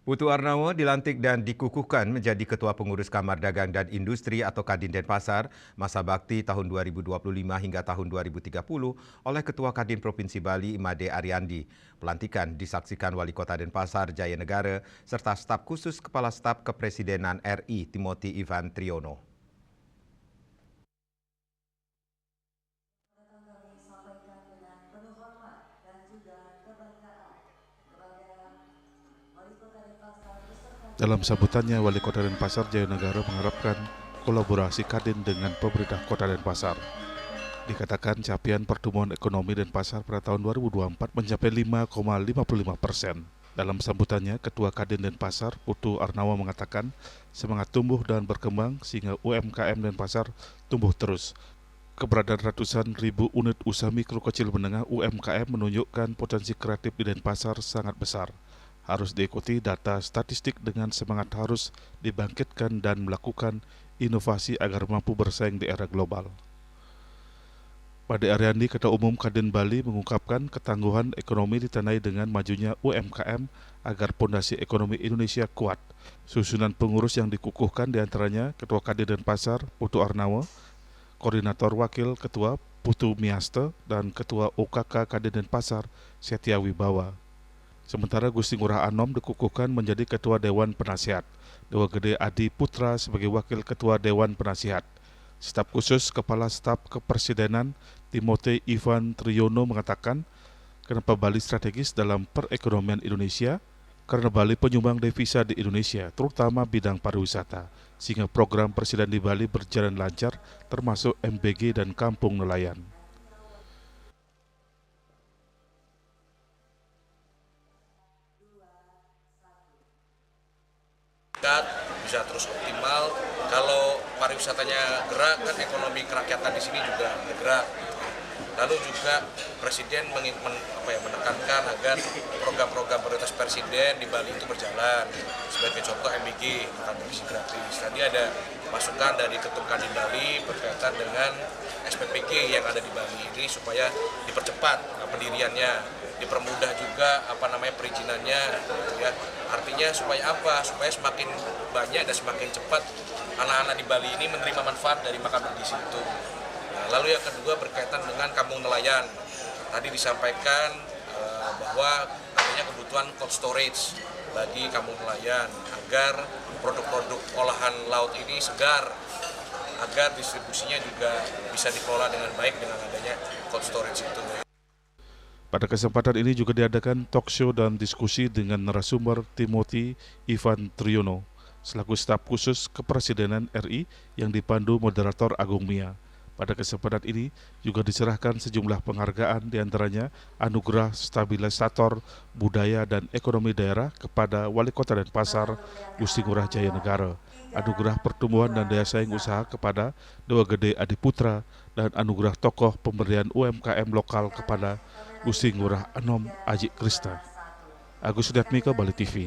Putu Arnawo dilantik dan dikukuhkan menjadi Ketua Pengurus Kamar Dagang dan Industri atau Kadin Denpasar masa bakti tahun 2025 hingga tahun 2030 oleh Ketua Kadin Provinsi Bali Imade Ariandi. Pelantikan disaksikan Wali Kota Denpasar Jaya Negara serta staf khusus Kepala Staf Kepresidenan RI Timothy Ivan Triono. Dalam sambutannya, Wali Kota Denpasar Jaya Negara mengharapkan kolaborasi Kadin dengan pemerintah Kota Denpasar. Dikatakan capaian pertumbuhan ekonomi Denpasar pada tahun 2024 mencapai 5,55%. Dalam sambutannya, Ketua Kadin Denpasar, Putu Arnawo mengatakan semangat tumbuh dan berkembang sehingga UMKM Denpasar tumbuh terus. Keberadaan ratusan ribu unit usaha mikro kecil menengah UMKM menunjukkan potensi kreatif di Denpasar sangat besar. Harus diikuti data statistik dengan semangat harus dibangkitkan dan melakukan inovasi agar mampu bersaing di era global. Made Ariandi, Ketua Umum Kadin Bali, mengungkapkan ketangguhan ekonomi ditandai dengan majunya UMKM agar pondasi ekonomi Indonesia kuat. Susunan pengurus yang dikukuhkan diantaranya Ketua Kadin Denpasar Putu Arnawo, Koordinator Wakil Ketua Putu Miaste, dan Ketua OKK Kadin Denpasar Setia Wibawa. Sementara Gusti Ngurah Anom dikukuhkan menjadi Ketua Dewan Penasihat, Dewa Gede Adi Putra sebagai Wakil Ketua Dewan Penasihat. Staf khusus Kepala Staf Kepresidenan Timothy Ivan Triono mengatakan, kenapa Bali strategis dalam perekonomian Indonesia? Karena Bali penyumbang devisa di Indonesia, terutama bidang pariwisata, sehingga program Presiden di Bali berjalan lancar, termasuk MBG dan Kampung Nelayan. Bisa terus optimal. Kalau pariwisatanya gerak, kan ekonomi kerakyatan di sini juga bergerak. Lalu juga Presiden menekankan agar program-program prioritas Presiden di Bali itu berjalan. Sebagai contoh MBG, makan bergizi gratis. Tadi ada masukan dari Ketum Kadin Bali berkaitan dengan SPPG yang ada di Bali ini supaya dipercepat pendiriannya, dipermudah juga perizinannya, gitu ya. Artinya supaya apa? Supaya semakin banyak dan semakin cepat anak-anak di Bali ini menerima manfaat dari makan bergizi itu. Nah, lalu yang kedua berkaitan dengan kampung nelayan. Tadi disampaikan bahwa adanya kebutuhan cold storage bagi kampung nelayan agar produk-produk olahan laut ini segar, agar distribusinya juga bisa dikelola dengan baik dengan adanya cold storage itu. Pada kesempatan ini juga diadakan talk show dan diskusi dengan narasumber Timothy Ivan Triono selaku staf khusus Kepresidenan RI yang dipandu moderator Agung Mia. Pada kesempatan ini juga diserahkan sejumlah penghargaan, diantaranya Anugerah Stabilisator Budaya dan Ekonomi Daerah kepada Wali Kota Denpasar Gusti Ngurah Jaya Negara, Anugerah Pertumbuhan dan Daya Saing Usaha kepada Dewa Gede Adi Putra, dan Anugerah Tokoh Pemberdayaan UMKM Lokal kepada Gusti Ngurah Anom Aji Krista. Agus Sudatmiko, Bali TV.